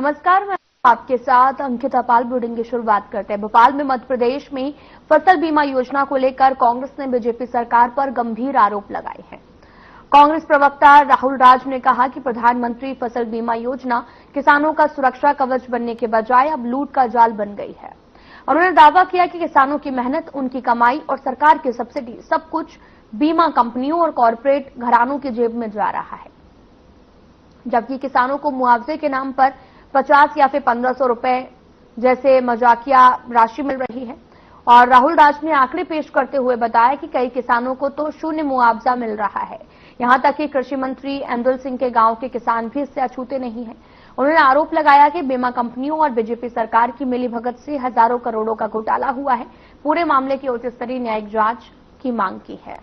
नमस्कार, मैं आपके साथ अंकिता पाल। बुलेटिन की शुरुआत करते हैं। भोपाल में मध्य प्रदेश में फसल बीमा योजना को लेकर कांग्रेस ने बीजेपी सरकार पर गंभीर आरोप लगाए हैं। कांग्रेस प्रवक्ता राहुल राज ने कहा कि प्रधानमंत्री फसल बीमा योजना किसानों का सुरक्षा कवच बनने के बजाय अब लूट का जाल बन गई है। उन्होंने दावा किया कि किसानों की मेहनत, उनकी कमाई और सरकार की सब्सिडी सब कुछ बीमा कंपनियों और कॉरपोरेट घरानों की जेब में जा रहा है, जबकि किसानों को मुआवजे के नाम पर 50 या फिर 1500 रुपए जैसे मजाकिया राशि मिल रही है। और राहुल राज ने आंकड़े पेश करते हुए बताया कि कई किसानों को तो शून्य मुआवजा मिल रहा है। यहां तक कि कृषि मंत्री एंदुल सिंह के गांव के किसान भी इससे अछूते नहीं हैं। उन्होंने आरोप लगाया कि बीमा कंपनियों और बीजेपी सरकार की मिलीभगत से हजारों करोड़ों का घोटाला हुआ है। पूरे मामले की उच्च स्तरीय न्यायिक जांच की मांग की है।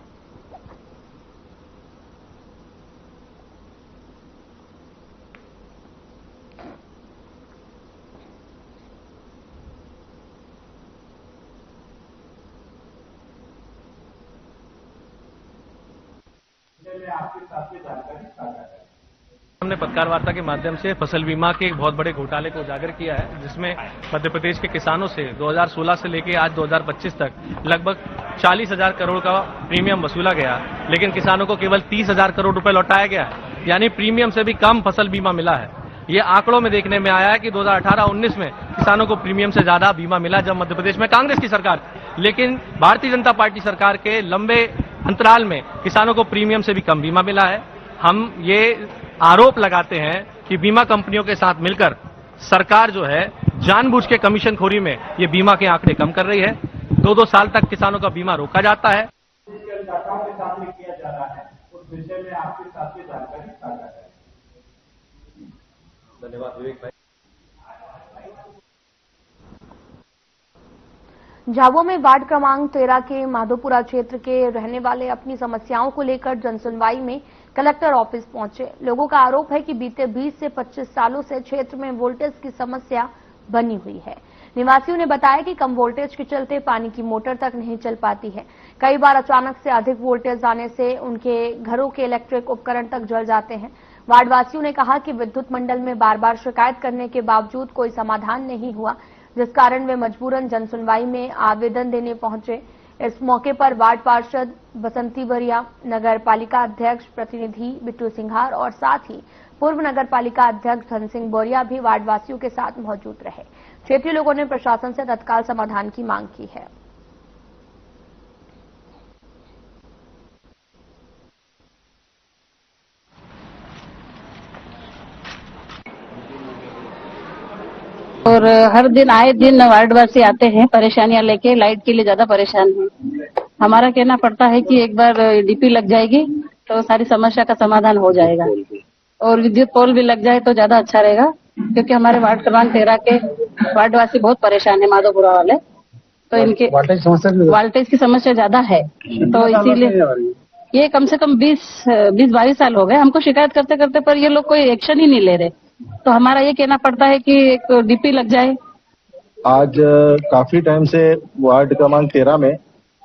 हमने पत्रकार वार्ता के माध्यम से फसल बीमा के एक बहुत बड़े घोटाले को उजागर किया है, जिसमें मध्य प्रदेश के किसानों से 2016 से लेकर आज 2025 तक लगभग 40,000 करोड़ का प्रीमियम वसूला गया, लेकिन किसानों को केवल 30,000 करोड़ रुपए लौटाया गया है। यानी प्रीमियम से भी कम फसल बीमा मिला है। ये आंकड़ों में देखने में आया है कि 2018-19 में किसानों को प्रीमियम से ज्यादा बीमा मिला जब मध्य प्रदेश में कांग्रेस की सरकार थी, लेकिन भारतीय जनता पार्टी सरकार के लंबे अंतराल में किसानों को प्रीमियम से भी कम बीमा मिला है। हम ये आरोप लगाते हैं कि बीमा कंपनियों के साथ मिलकर सरकार जो है जानबूझ के कमीशनखोरी में ये बीमा के आंकड़े कम कर रही है। 2-2 साल तक किसानों का बीमा रोका जाता है। किया जा रहा है उस विषय में आपके साथ जानकारी साझा करें। धन्यवाद विवेक भाई। झाबुआ में वार्ड क्रमांक 13 के माधोपुरा क्षेत्र के रहने वाले अपनी समस्याओं को लेकर जनसुनवाई में कलेक्टर ऑफिस पहुंचे। लोगों का आरोप है कि बीते 20 से 25 सालों से क्षेत्र में वोल्टेज की समस्या बनी हुई है। निवासियों ने बताया कि कम वोल्टेज के चलते पानी की मोटर तक नहीं चल पाती है। कई बार अचानक से अधिक वोल्टेज आने से उनके घरों के इलेक्ट्रिक उपकरण तक जल जाते हैं। वार्डवासियों ने कहा कि विद्युत मंडल में बार बार शिकायत करने के बावजूद कोई समाधान नहीं हुआ, जिस कारण वे मजबूरन जनसुनवाई में आवेदन देने पहुंचे। इस मौके पर वार्ड पार्षद बसंती बरिया, नगर पालिका अध्यक्ष प्रतिनिधि बिट्टू सिंघार और साथ ही पूर्व नगर पालिका अध्यक्ष धन सिंह बोरिया भी वार्डवासियों के साथ मौजूद रहे। क्षेत्रीय लोगों ने प्रशासन से तत्काल समाधान की मांग की है। और हर दिन आए दिन वार्डवासी आते हैं परेशानियां लेके, लाइट के लिए ज्यादा परेशान हैं। हमारा कहना पड़ता है कि एक बार डीपी लग जाएगी तो सारी समस्या का समाधान हो जाएगा, और विद्युत पोल भी लग जाए तो ज्यादा अच्छा रहेगा, क्योंकि हमारे वार्ड क्रमांक 13 के वार्डवासी बहुत परेशान है, माधोपुरा वाले। तो इनके वोल्टेज की समस्या ज्यादा है, तो इसीलिए ये कम से कम 20-22 साल हो गए हमको शिकायत करते करते, पर ये लोग कोई एक्शन ही नहीं ले रहे। तो हमारा ये कहना पड़ता है कि एक डीपी लग जाए। आज काफी टाइम से वार्ड क्रमांक 13 में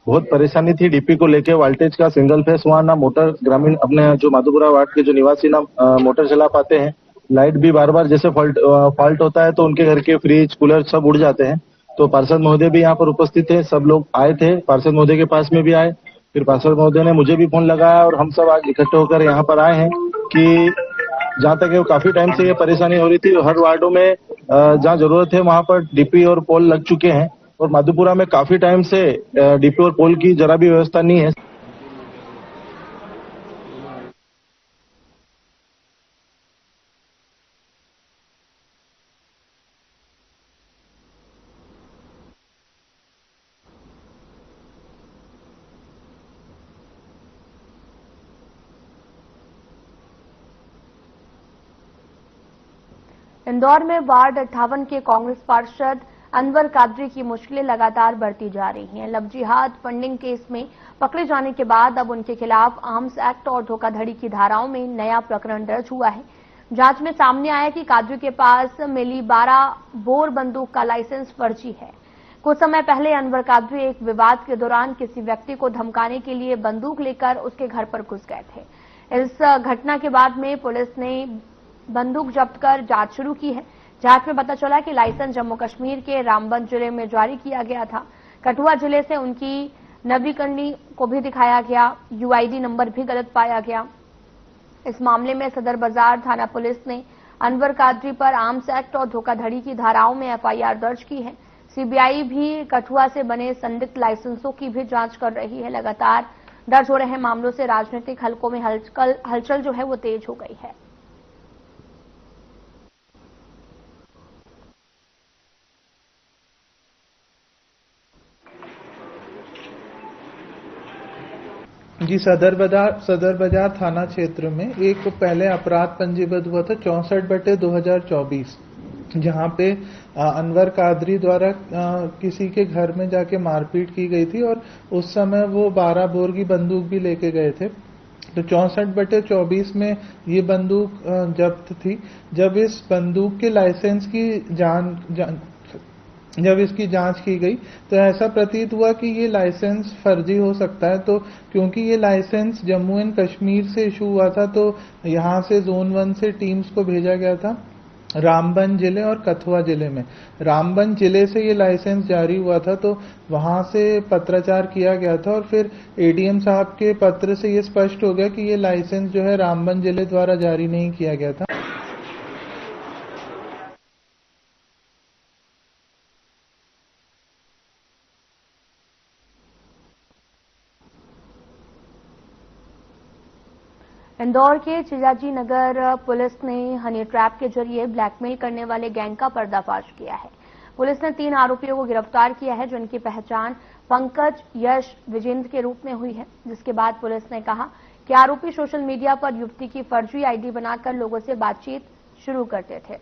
बहुत परेशानी थी डीपी को लेके। वोल्टेज का सिंगल फेस वहाँ ना मोटर, ग्रामीण अपने जो माधोपुरा वार्ड के जो निवासी ना मोटर चला पाते हैं। लाइट भी बार बार जैसे फॉल्ट होता है तो उनके घर के फ्रिज कूलर सब उड़ जाते हैं। तो पार्षद महोदय भी यहाँ पर उपस्थित थे, सब लोग आए थे, पार्षद महोदय के पास में भी आए। फिर पार्षद महोदय ने मुझे भी फोन लगाया और हम सब आज इकट्ठे होकर यहाँ पर आए हैं कि जहाँ तक काफी टाइम से ये परेशानी हो रही थी। हर वार्डों में जहाँ जरूरत है वहाँ पर डीपी और पोल लग चुके हैं, और माधोपुरा में काफी टाइम से डीपी और पोल की जरा भी व्यवस्था नहीं है। इंदौर में वार्ड 58 के कांग्रेस पार्षद अनवर कादरी की मुश्किलें लगातार बढ़ती जा रही हैं। लव जिहाद फंडिंग केस में पकड़े जाने के बाद अब उनके खिलाफ आर्म्स एक्ट और धोखाधड़ी की धाराओं में नया प्रकरण दर्ज हुआ है। जांच में सामने आया कि कादरी के पास मिली 12 बोर बंदूक का लाइसेंस फर्जी है। कुछ समय पहले अनवर कादरी एक विवाद के दौरान किसी व्यक्ति को धमकाने के लिए बंदूक लेकर उसके घर पर घुस गए थे। इस घटना के बाद में पुलिस ने बंदूक जब्त कर जांच शुरू की है। जांच में पता चला कि लाइसेंस जम्मू कश्मीर के रामबन जिले में जारी किया गया था। कठुआ जिले से उनकी नवीकरणी को भी दिखाया गया, यूआईडी नंबर भी गलत पाया गया। इस मामले में सदर बाजार थाना पुलिस ने अनवर कादरी पर आर्म्स एक्ट और धोखाधड़ी की धाराओं में एफआईआर दर्ज की है। सीबीआई भी कठुआ से बने संदिग्ध लाइसेंसों की भी जांच कर रही है। लगातार दर्ज हो रहे मामलों से राजनीतिक हलकों में हलचल जो है वो तेज हो गई है। जी, सदर बाजार थाना क्षेत्र में एक पहले अपराध पंजीबद्ध हुआ था 64/2024, जहां पे अनवर कादरी द्वारा किसी के घर में जाके मारपीट की गई थी और उस समय वो 12 बोर की बंदूक भी लेके गए थे। तो 64/24 में ये बंदूक जब्त थी। जब इस बंदूक के लाइसेंस की जब इसकी जांच की गई तो ऐसा प्रतीत हुआ कि ये लाइसेंस फर्जी हो सकता है। तो क्योंकि ये लाइसेंस जम्मू एंड कश्मीर से इशू हुआ था, तो यहाँ से जोन 1 से टीम्स को भेजा गया था रामबन जिले और कठुआ जिले में। रामबन जिले से ये लाइसेंस जारी हुआ था, तो वहां से पत्राचार किया गया था और फिर एडीएम साहब के पत्र से ये स्पष्ट हो गया कि ये लाइसेंस जो है रामबन जिले द्वारा जारी नहीं किया गया था। इंदौर के चिजाजी नगर पुलिस ने हनी ट्रैप के जरिए ब्लैकमेल करने वाले गैंग का पर्दाफाश किया है। पुलिस ने 3 आरोपियों को गिरफ्तार किया है, जिनकी पहचान पंकज, यश, विजेंद्र के रूप में हुई है। जिसके बाद पुलिस ने कहा कि आरोपी सोशल मीडिया पर युवती की फर्जी आईडी बनाकर लोगों से बातचीत शुरू करते थे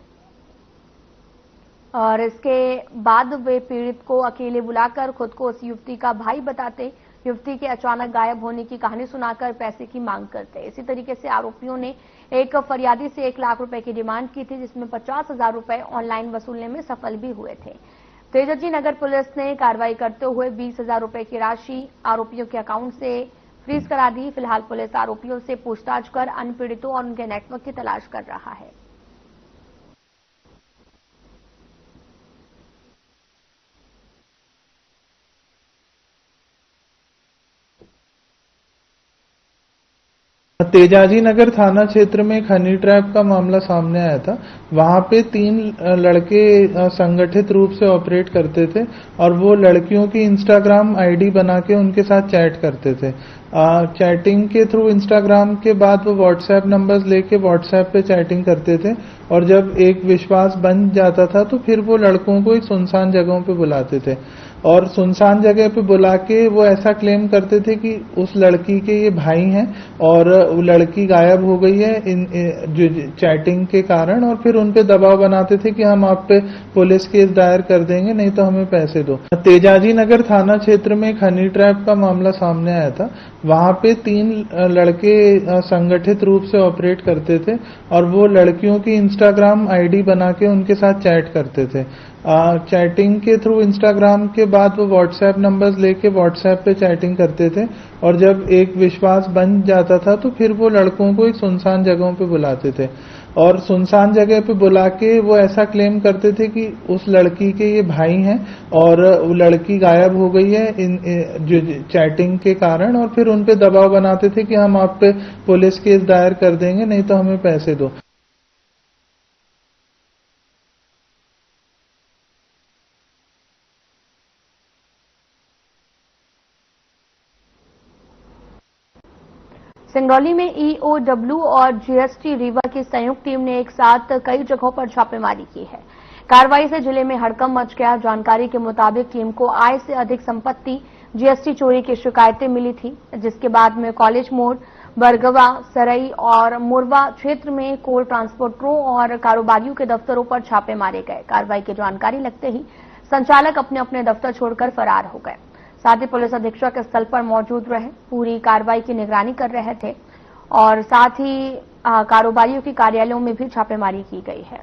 और इसके बाद वे पीड़ित को अकेले बुलाकर खुद को उस युवती का भाई बताते, युवती के अचानक गायब होने की कहानी सुनाकर पैसे की मांग करते। इसी तरीके से आरोपियों ने एक फरियादी से 1 लाख रुपए की डिमांड की थी, जिसमें 50,000 रुपए ऑनलाइन वसूलने में सफल भी हुए थे। तेजाजी नगर पुलिस ने कार्रवाई करते हुए 20,000 रुपए की राशि आरोपियों के अकाउंट से फ्रीज करा दी। फिलहाल पुलिस आरोपियों से पूछताछ कर अन्य पीड़ितों और उनके नेटवर्क की तलाश कर रहा है। तेजाजी नगर थाना क्षेत्र में एक हनी ट्रैप का मामला सामने आया था। वहां पे 3 लड़के संगठित रूप से ऑपरेट करते थे और वो लड़कियों की इंस्टाग्राम आईडी बना के उनके साथ चैट करते थे। चैटिंग के थ्रू इंस्टाग्राम के बाद वो व्हाट्सएप नंबर्स लेके व्हाट्सएप पे चैटिंग करते थे और जब एक विश्वास बन जाता था तो फिर वो लड़कों को एक सुनसान जगहों पे बुलाते थे और सुनसान जगह पे बुला के वो ऐसा क्लेम करते थे कि उस लड़की के ये भाई हैं और वो लड़की गायब हो गई है जो चैटिंग के कारण, और फिर उन पे दबाव बनाते थे कि हम आप पे पुलिस केस दायर कर देंगे, नहीं तो हमें पैसे दो। तेजाजी नगर थाना क्षेत्र में एक हनी ट्रैप का मामला सामने आया था। वहां पे 3 लड़के संगठित रूप से ऑपरेट करते थे और वो लड़कियों की इंस्टाग्राम आईडी बना के उनके साथ चैट करते थे। चैटिंग के थ्रू इंस्टाग्राम के बाद वो व्हाट्सएप नंबर्स लेके व्हाट्सएप पे चैटिंग करते थे और जब एक विश्वास बन जाता था तो फिर वो लड़कों को एक सुनसान जगहों पे बुलाते थे और सुनसान जगह पे बुला के वो ऐसा क्लेम करते थे कि उस लड़की के ये भाई हैं और वो लड़की गायब हो गई है जो चैटिंग के कारण, और फिर उन पे दबाव बनाते थे कि हम आप पे पुलिस केस दायर कर देंगे, नहीं तो हमें पैसे दो। सिंगरौली में ईओडब्ल्यू और जीएसटी रीवा की संयुक्त टीम ने एक साथ कई जगहों पर छापेमारी की है। कार्रवाई से जिले में हड़कंप मच गया। जानकारी के मुताबिक टीम को आय से अधिक संपत्ति जीएसटी चोरी की शिकायतें मिली थी, जिसके बाद में कॉलेज मोड़, बरगवा, सरई और मुरवा क्षेत्र में कोल ट्रांसपोर्टरों और कारोबारियों के दफ्तरों पर छापे मारे गए। कार्रवाई की जानकारी लगते ही संचालक अपने अपने दफ्तर छोड़कर फरार हो गए। साथ ही पुलिस अधीक्षक स्थल पर मौजूद रहे, पूरी कार्रवाई की निगरानी कर रहे थे और साथ ही कारोबारियों के कार्यालयों में भी छापेमारी की गई है।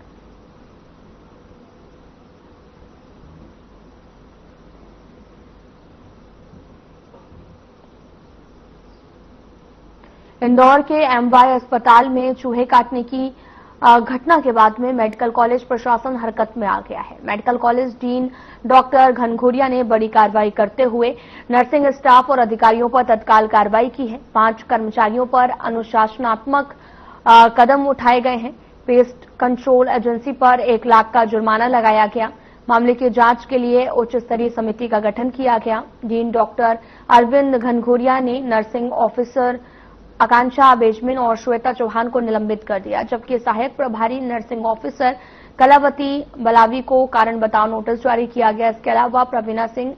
इंदौर के एमवाई अस्पताल में चूहे काटने की घटना के बाद में मेडिकल कॉलेज प्रशासन हरकत में आ गया है। मेडिकल कॉलेज डीन डॉक्टर घनघोरिया ने बड़ी कार्रवाई करते हुए नर्सिंग स्टाफ और अधिकारियों पर तत्काल कार्रवाई की है। 5 कर्मचारियों पर अनुशासनात्मक कदम उठाए गए हैं। पेस्ट कंट्रोल एजेंसी पर 1 लाख का जुर्माना लगाया गया। मामले की जांच के लिए उच्च स्तरीय समिति का गठन किया गया। डीन डॉक्टर अरविंद घनघोरिया ने नर्सिंग ऑफिसर आकांक्षा बेजमिन और श्वेता चौहान को निलंबित कर दिया, जबकि सहायक प्रभारी नर्सिंग ऑफिसर कलावती बलावी को कारण बताओ नोटिस जारी किया गया। इसके अलावा प्रवीणा सिंह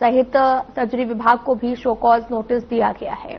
सहित सर्जरी विभाग को भी शो कॉज नोटिस दिया गया है।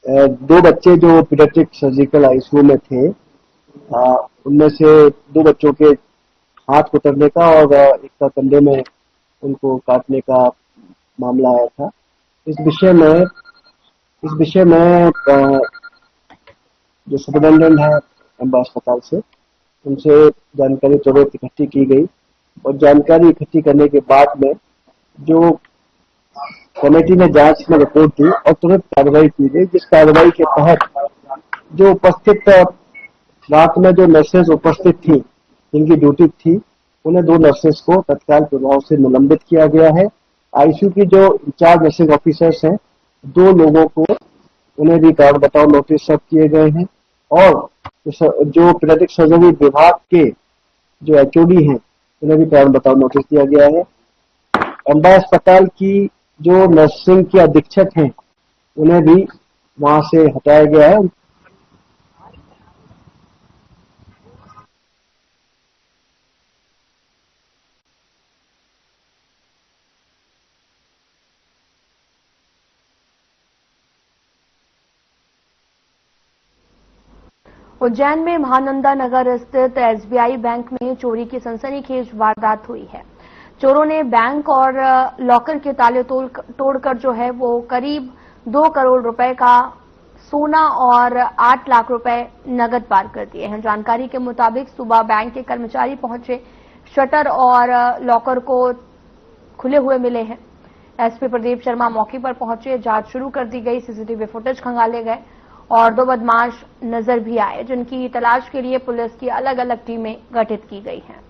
दो बच्चे जो पीडियाट्रिक सर्जिकल आईसीयू में थे, उनमें से 2 बच्चों के हाथ कुतरने का और एक का कंधे में उनको काटने का मामला आया था। इस विषय में जो सुपरिटेंडेंट है एम्बा अस्पताल से, उनसे जानकारी तुरंत इकट्ठी की गई और जानकारी इकट्ठी करने के बाद में जो कमेटी ने जांच में रिपोर्ट दी और तुरंत कार्रवाई की गई, जिस कार्रवाई के तहत जो उपस्थित रात में जो नर्सेज उपस्थित थी, जिनकी ड्यूटी थी, उन्हें 2 नर्सेज को तत्काल प्रभाव से निलंबित किया गया है। आईसीयू की जो इंचार्ज नर्सिंग ऑफिसर्स हैं, 2 लोगों को उन्हें भी कारण बताओ नोटिस सर्व किए गए हैं और जो पीडियाट्रिक सर्जरी विभाग के जो एचओडी हैं, उन्हें भी कारण बताओ नोटिस दिया गया है। एम्बा अस्पताल की जो नर्सिंग के अधीक्षक हैं, उन्हें भी वहां से हटाया गया है। उज्जैन में महानंदा नगर स्थित एसबीआई बैंक में चोरी की सनसनीखेज वारदात हुई है। चोरों ने बैंक और लॉकर के ताले तोड़कर जो है वो करीब 2 करोड़ रुपए का सोना और 8 लाख रुपए नगद पार कर दिए हैं। जानकारी के मुताबिक सुबह बैंक के कर्मचारी पहुंचे, शटर और लॉकर को खुले हुए मिले हैं। एसपी प्रदीप शर्मा मौके पर पहुंचे, जांच शुरू कर दी गई। सीसीटीवी फुटेज खंगाले गए और 2 बदमाश नजर भी आए, जिनकी तलाश के लिए पुलिस की अलग अलग टीमें गठित की गई हैं।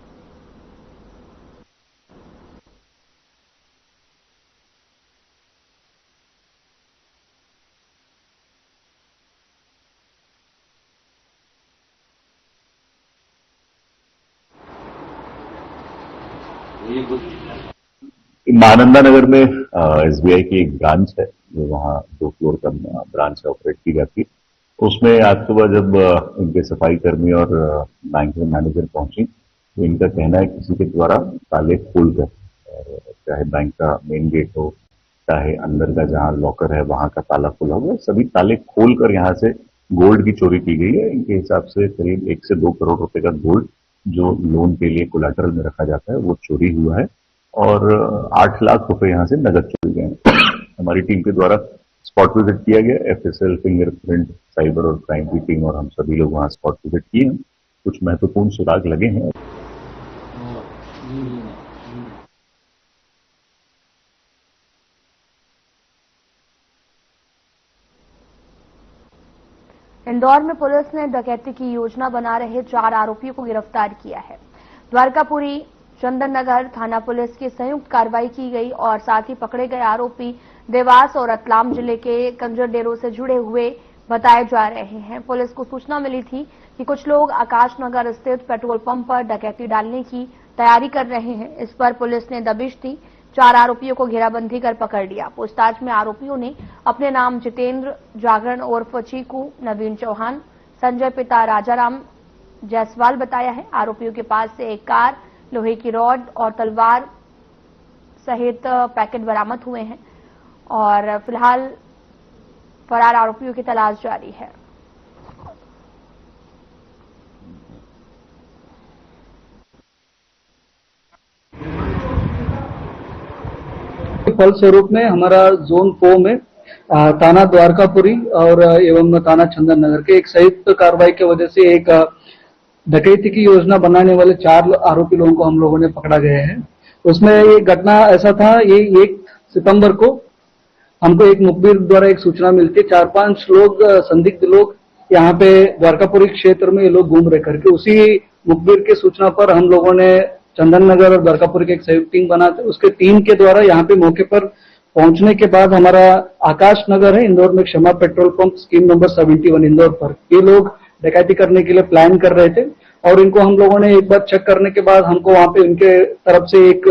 महानंदा नगर में एसबीआई की एक ब्रांच है, जो वहाँ 2 फ्लोर का ब्रांच ऑपरेट की जाती है। उसमें आज सुबह जब इनके सफाई कर्मी और बैंक के मैनेजर पहुंची, तो इनका कहना है किसी के द्वारा ताले खोलकर, चाहे बैंक का मेन गेट हो, चाहे अंदर का जहाँ लॉकर है वहां का ताला खोला हुआ, सभी ताले खोलकर यहाँ से गोल्ड की चोरी की गई है। इनके हिसाब से करीब 1 से 2 करोड़ रुपए का गोल्ड, जो लोन के लिए कोलैटरल में रखा जाता है, वो चोरी हुआ है और 8 लाख रुपए यहाँ से नगद चोरी गए। हमारी टीम के द्वारा स्पॉट विजिट किया गया, एफएसएल, फिंगरप्रिंट, साइबर और क्राइम की टीम और हम सभी लोग वहां स्पॉट विजिट किए हैं। कुछ महत्वपूर्ण सुराग लगे हैं। इंदौर में पुलिस ने डकैती की योजना बना रहे 4 आरोपियों को गिरफ्तार किया है। द्वारकापुरी, चंदन नगर थाना पुलिस की संयुक्त कार्रवाई की गई और साथ ही पकड़े गए आरोपी देवास और रतलाम जिले के कंजर डेरों से जुड़े हुए बताए जा रहे हैं। पुलिस को सूचना मिली थी कि कुछ लोग आकाश नगर स्थित पेट्रोल पंप पर डकैती डालने की तैयारी कर रहे हैं। इस पर पुलिस ने दबिश दी, 4 आरोपियों को घेराबंदी कर पकड़ लिया। पूछताछ में आरोपियों ने अपने नाम जितेंद्र जागरण उर्फ चीकू, नवीन चौहान, संजय पिता राजाराम जायसवाल बताया है। आरोपियों के पास से एक कार, लोहे की रॉड और तलवार सहित पैकेट बरामद हुए हैं और फिलहाल फरार आरोपियों की तलाश जारी है। फलस्वरूप में हमारा जोन 4 में थाना द्वारकापुरी और एवं थाना चंदन नगर के एक संयुक्त कार्रवाई की वजह से एक डकैती की योजना बनाने वाले 4 आरोपी लोगों को हम लोगों ने पकड़ा गया है। उसमें ये घटना ऐसा था, ये 1 सितंबर को हमको एक मुखबिर द्वारा एक सूचना मिलती है, 4-5 लोग संदिग्ध लोग यहाँ पे द्वारकापुरी क्षेत्र में ये लोग घूम रहे करके, उसी मुखबिर के सूचना पर हम लोगों ने चंदन नगर और द्वारकापुरी की एक संयुक्त टीम बनाते, उसके टीम के द्वारा यहाँ पे मौके पर पहुंचने के बाद हमारा आकाश नगर है इंदौर में क्षमा petrol pump scheme number 71 Indore पर ये लोग डकैती करने के लिए प्लान कर रहे थे और इनको हम लोगों ने एक बार चेक करने के बाद हमको वहां पे उनके तरफ से एक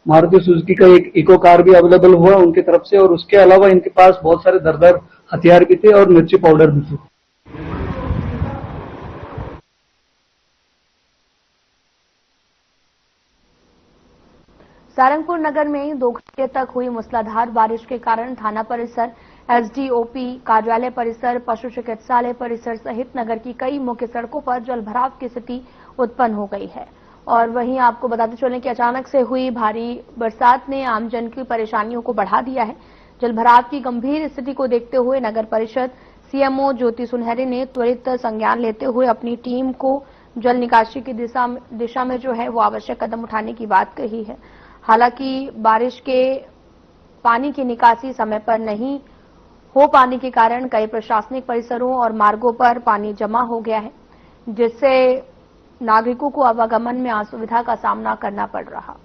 मारुति सुजुकी का एक इको कार भी अवेलेबल हुआ उनकी तरफ से, और उसके अलावा इनके पास बहुत सारे दरदर हथियार भी थे और मिर्ची पाउडर भी थे। सारंगपुर नगर में 2 घंटे तक हुई मूसलाधार बारिश के कारण थाना परिसर, एसडीओपी कार्यालय परिसर, पशु चिकित्सालय परिसर सहित नगर की कई मुख्य सड़कों पर जलभराव की स्थिति उत्पन्न हो गई है। और वहीं आपको बताते चलें कि अचानक से हुई भारी बरसात ने आमजन की परेशानियों को बढ़ा दिया है। जलभराव की गंभीर स्थिति को देखते हुए नगर परिषद सीएमओ ज्योति सुनहरे ने त्वरित संज्ञान लेते हुए अपनी टीम को जल निकासी की दिशा में जो है वो आवश्यक कदम उठाने की बात कही है। हालांकि बारिश के पानी की निकासी समय पर नहीं हो पाने के कारण कई प्रशासनिक परिसरों और मार्गों पर पानी जमा हो गया है, जिससे नागरिकों को आवागमन में असुविधा का सामना करना पड़ रहा।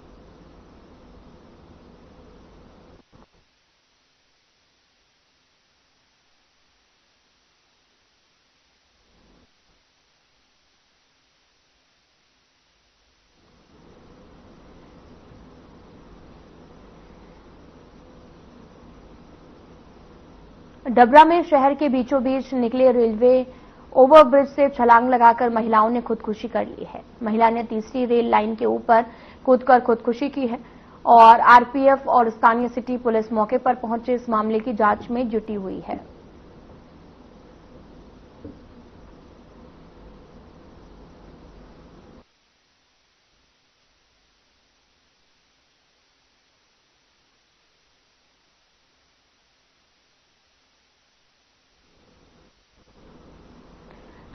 डबरा में शहर के बीचों बीच निकले रेलवे ओवरब्रिज से छलांग लगाकर महिलाओं ने खुदकुशी कर ली है। महिला ने तीसरी रेल लाइन के ऊपर कूदकर खुदकुशी की है और आरपीएफ और स्थानीय सिटी पुलिस मौके पर पहुंचे इस मामले की जांच में जुटी हुई है।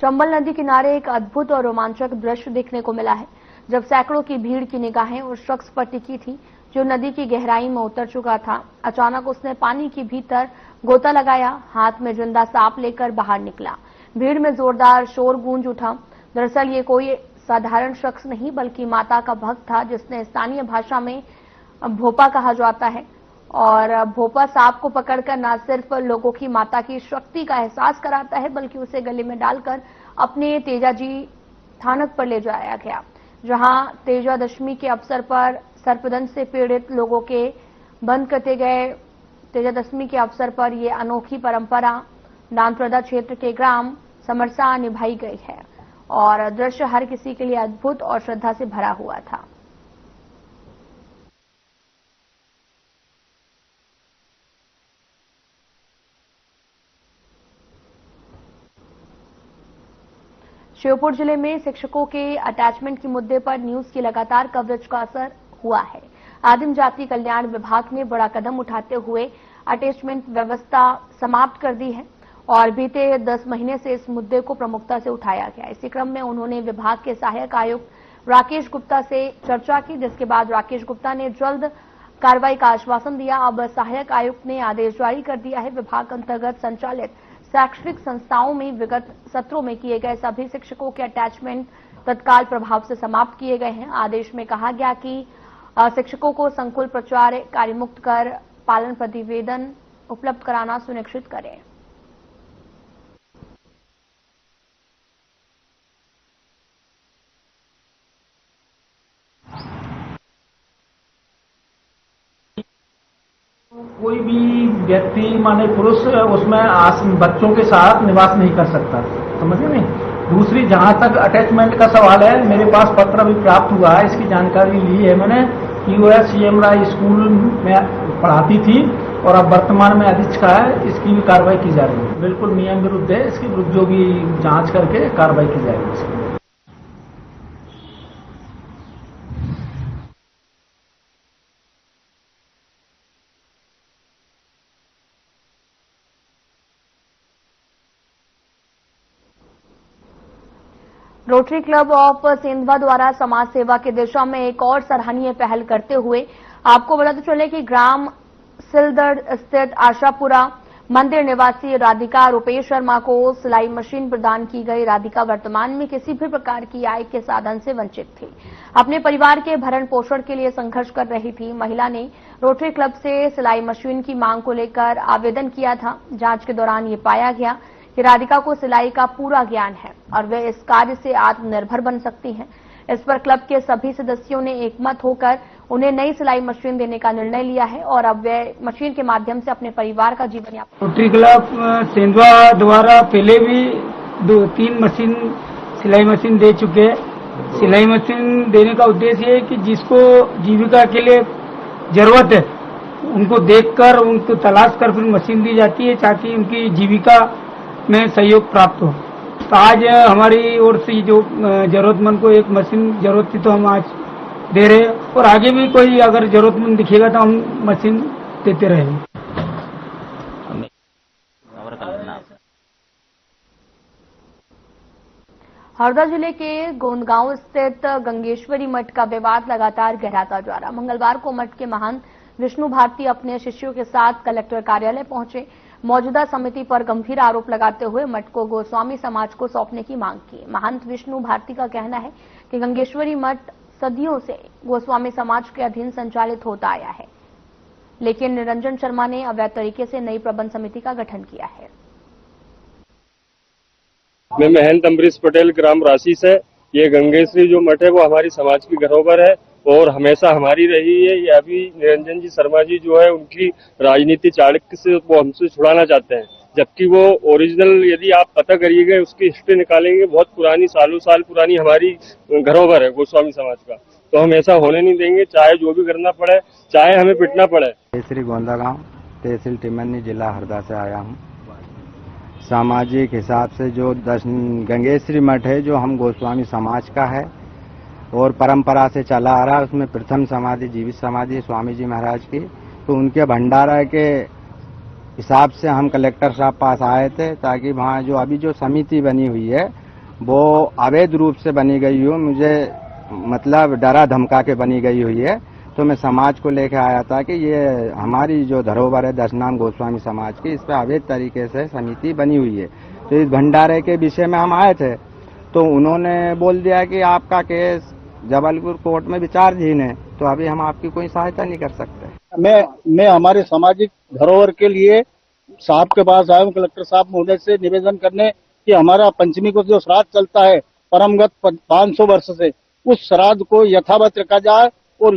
चंबल नदी किनारे एक अद्भुत और रोमांचक दृश्य देखने को मिला है, जब सैकड़ों की भीड़ की निगाहें उस शख्स पर टिकी थी जो नदी की गहराई में उतर चुका था। अचानक उसने पानी के भीतर गोता लगाया, हाथ में जिंदा सांप लेकर बाहर निकला। भीड़ में जोरदार शोर गूंज उठा। दरअसल ये कोई साधारण शख्स नहीं बल्कि माता का भक्त था, जिसने स्थानीय भाषा में भोपा कहा जाता है। और भोपा सांप को पकड़कर न सिर्फ लोगों की माता की शक्ति का एहसास कराता है बल्कि उसे गले में डालकर अपने तेजाजी थानक पर ले जाया गया, जहां तेजादशमी के अवसर पर सर्पदंश से पीड़ित लोगों के बंद करते गए। तेजादशमी के अवसर पर यह अनोखी परंपरा नानप्रदा क्षेत्र के ग्राम समरसा निभाई गई है और दृश्य हर किसी के लिए अद्भुत और श्रद्धा से भरा हुआ था। श्योपुर जिले में शिक्षकों के अटैचमेंट के मुद्दे पर न्यूज की लगातार कवरेज का असर हुआ है। आदिम जाति कल्याण विभाग ने बड़ा कदम उठाते हुए अटैचमेंट व्यवस्था समाप्त कर दी है और बीते 10 महीने से इस मुद्दे को प्रमुखता से उठाया गया। इसी क्रम में उन्होंने विभाग के सहायक आयुक्त राकेश गुप्ता से चर्चा की, जिसके बाद राकेश गुप्ता ने जल्द कार्रवाई का आश्वासन दिया। अब सहायक आयुक्त ने आदेश जारी कर दिया है। विभाग अंतर्गत संचालित शैक्षणिक संस्थाओं में विगत सत्रों में किए गए सभी शिक्षकों के अटैचमेंट तत्काल प्रभाव से समाप्त किए गए हैं। आदेश में कहा गया कि शिक्षकों को संकुल प्राचार्य कार्यमुक्त कर पालन प्रतिवेदन उपलब्ध कराना सुनिश्चित करें। कोई भी व्यक्ति माने पुरुष उसमें बच्चों के साथ निवास नहीं कर सकता, समझे नहीं। दूसरी, जहां तक अटैचमेंट का सवाल है, मेरे पास पत्र अभी प्राप्त हुआ है, इसकी जानकारी ली है मैंने कि वो सीएम राय स्कूल में पढ़ाती थी और अब वर्तमान में अधीक्षक है, इसकी भी कार्रवाई की जा रही है। बिल्कुल नियम विरुद्ध है, इसकी विरुद्ध जो भी जांच करके कार्रवाई की जाएगी। रोटरी क्लब ऑफ सेंधवा द्वारा समाज सेवा की दिशा में एक और सराहनीय पहल करते हुए आपको बताते चले कि ग्राम सिलदड़ स्थित आशापुरा मंदिर निवासी राधिका रुपेश शर्मा को सिलाई मशीन प्रदान की गई। राधिका वर्तमान में किसी भी प्रकार की आय के साधन से वंचित थी। अपने परिवार के भरण पोषण के लिए संघर्ष कर रही थी। महिला ने रोटरी क्लब से सिलाई मशीन की मांग को लेकर आवेदन किया था। जांच के दौरान ये पाया गया कि राधिका को सिलाई का पूरा ज्ञान है और वे इस कार्य से आत्मनिर्भर बन सकती हैं। इस पर क्लब के सभी सदस्यों ने एकमत होकर उन्हें नई सिलाई मशीन देने का निर्णय लिया है और अब वे मशीन के माध्यम से अपने परिवार का जीवन यापन। रोटरी क्लब सेंधवा द्वारा पहले भी 2-3 मशीन सिलाई मशीन दे चुके हैं। सिलाई मशीन देने का उद्देश्य है कि जिसको जीविका के लिए जरूरत है उनको देखकर उनको तलाश कर फिर मशीन दी जाती है ताकि उनकी जीविका में सहयोग प्राप्त हो। तो आज हमारी ओर से जो जरूरतमंद को एक मशीन जरूरत थी तो हम आज दे रहे हैं और आगे भी कोई अगर जरूरतमंद दिखेगा तो हम मशीन देते रहेंगे। हरदा जिले के गोंदगांव स्थित गंगेश्वरी मठ का विवाद लगातार गहराता जा रहा। मंगलवार को मठ के महंत विष्णु भारती अपने शिष्यों के साथ कलेक्टर कार्यालय पहुंचे। मौजूदा समिति पर गंभीर आरोप लगाते हुए मठ को गोस्वामी समाज को सौंपने की मांग की। महंत विष्णु भारती का कहना है कि गंगेश्वरी मठ सदियों से गोस्वामी समाज के अधीन संचालित होता आया है, लेकिन निरंजन शर्मा ने अवैध तरीके से नई प्रबंध समिति का गठन किया है। मैं महंत अम्बरीश पटेल ग्राम राशि से। ये गंगेश्वरी जो मठ है वो हमारी समाज की धरोहर है और हमेशा हमारी रही है। ये अभी निरंजन जी शर्मा जी जो है उनकी राजनीति चाणक्य से वो हमसे छुड़ाना चाहते हैं, जबकि वो ओरिजिनल यदि आप पता करिएगा उसकी हिस्ट्री निकालेंगे बहुत पुरानी सालों साल पुरानी हमारी धरोहर है गोस्वामी समाज का। तो हम ऐसा होने नहीं देंगे, चाहे जो भी करना पड़े, चाहे हमें पिटना पड़े। श्री गोंदागांव तहसील टिमरनी जिला हरदा से आया हूँ। सामाजिक हिसाब से जो गंगेश्वरी मठ है जो हम गोस्वामी समाज का है और परंपरा से चला आ रहा है, उसमें प्रथम समाधि जीवित समाधि स्वामी जी महाराज की, तो उनके भंडारा के हिसाब से हम कलेक्टर साहब पास आए थे ताकि वहाँ जो अभी जो समिति बनी हुई है वो अवैध रूप से बनी गई हो, मुझे मतलब डरा धमका के बनी गई हुई है। तो मैं समाज को लेकर आया था कि ये हमारी जो धरोहर है दशनाम गोस्वामी समाज की, इस पर अवैध तरीके से समिति बनी हुई है। तो इस भंडारे के विषय में हम आए थे तो उन्होंने बोल दिया कि आपका केस जबलपुर कोर्ट में विचाराधीन है, तो अभी हम आपकी कोई सहायता नहीं कर सकते। मैं हमारे सामाजिक धरोहर के लिए साहब के पास आया हूँ, कलेक्टर साहब महोदय से निवेदन करने कि हमारा पंचमी को जो श्राद्ध चलता है परमगत 500 वर्ष से, उस श्राद्ध को यथावत रखा जाए और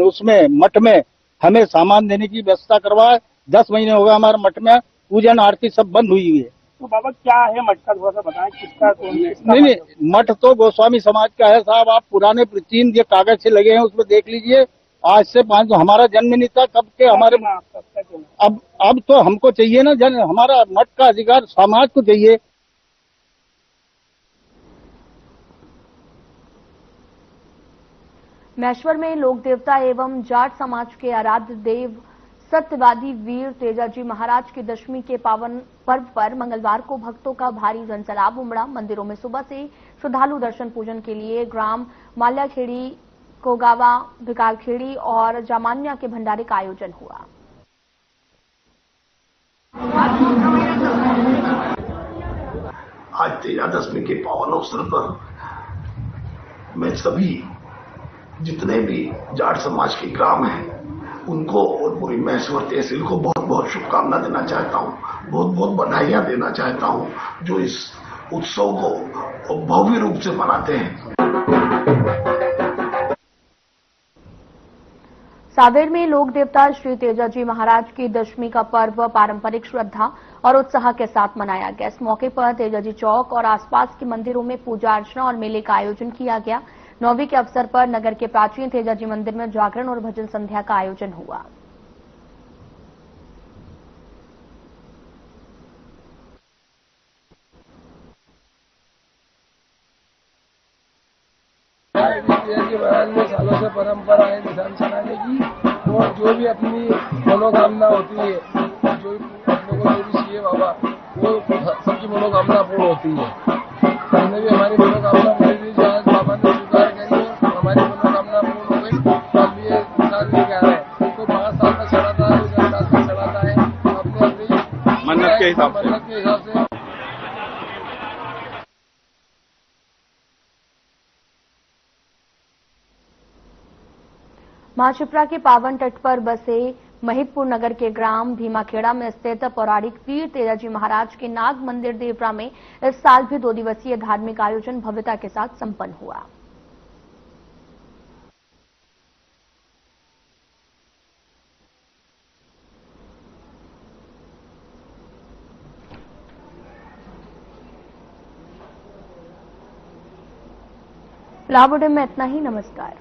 उसमें मठ में हमें सामान देने की व्यवस्था करवाए। 10 महीने हो गए हमारे मठ में पूजन आरती सब बंद हुई है। तो बाबा क्या है मठ का, थोड़ा सा बताएं किसका? नहीं, मठ तो गोस्वामी समाज का है साहब। आप पुराने प्राचीन ये कागज से लगे हैं उसमें देख लीजिए। आज से 5 हमारा जन्म नहीं था कब के हमारे। अब तो हमको चाहिए ना हमारा मठ का अधिकार समाज को चाहिए। महेश्वर में लोक देवता एवं जाट समाज के आराध्य देव सत्यवादी वीर तेजाजी महाराज की दशमी के पावन पर्व पर मंगलवार को भक्तों का भारी जनसैलाब उमड़ा। मंदिरों में सुबह से श्रद्धालु दर्शन पूजन के लिए ग्राम माल्याखेड़ी, कोगावा, भिकालखेड़ी और जामान्या के भंडारे का आयोजन हुआ। आज तेजादशमी के पावन अवसर पर मैं सभी जितने भी जाट समाज के ग्राम हैं उनको और पूरी महेश्वर तहसील को बहुत बहुत शुभकामना देना चाहता हूं, बहुत बहुत बधाइयां देना चाहता हूं जो इस उत्सव को भव्य रूप से मनाते हैं। सावेर में लोक देवता श्री तेजाजी महाराज की दशमी का पर्व पारंपरिक श्रद्धा और उत्साह के साथ मनाया गया। इस मौके पर तेजाजी चौक और आसपास के मंदिरों में पूजा अर्चना और मेले का आयोजन किया गया। नौवीं के अवसर पर नगर के प्राचीन तेजाजी मंदिर में जागरण और भजन संध्या का आयोजन हुआ। तेजाजी महाराज में सालों से परंपरा है निशान चलाने की, और जो भी अपनी मनोकामना होती है, जो अपने को जो भी चाहिए बाबा वो सबकी मनोकामना पूर्ण होती है। हमने भी हमारी मनोकामना पूरी हुई, जो आज बाबा ने स्वीकार करी है, हमारी मनोकामना पूर्ण हो गई। तो अब ये साल लेके आ रहे हैं, तो 5 साल में चढ़ाता है, 10 साल में चढ़ाता है, अपने अपनी मन्नत के हिसाब से। महाशिप्रा के पावन तट पर बसे महिदपुर नगर के ग्राम भीमाखेड़ा में स्थित पौराणिक वीर तेजाजी महाराज के नाग मंदिर देवरा में इस साल भी 2 दिवसीय धार्मिक आयोजन भव्यता के साथ संपन्न हुआ। लाभ में इतना ही। नमस्कार।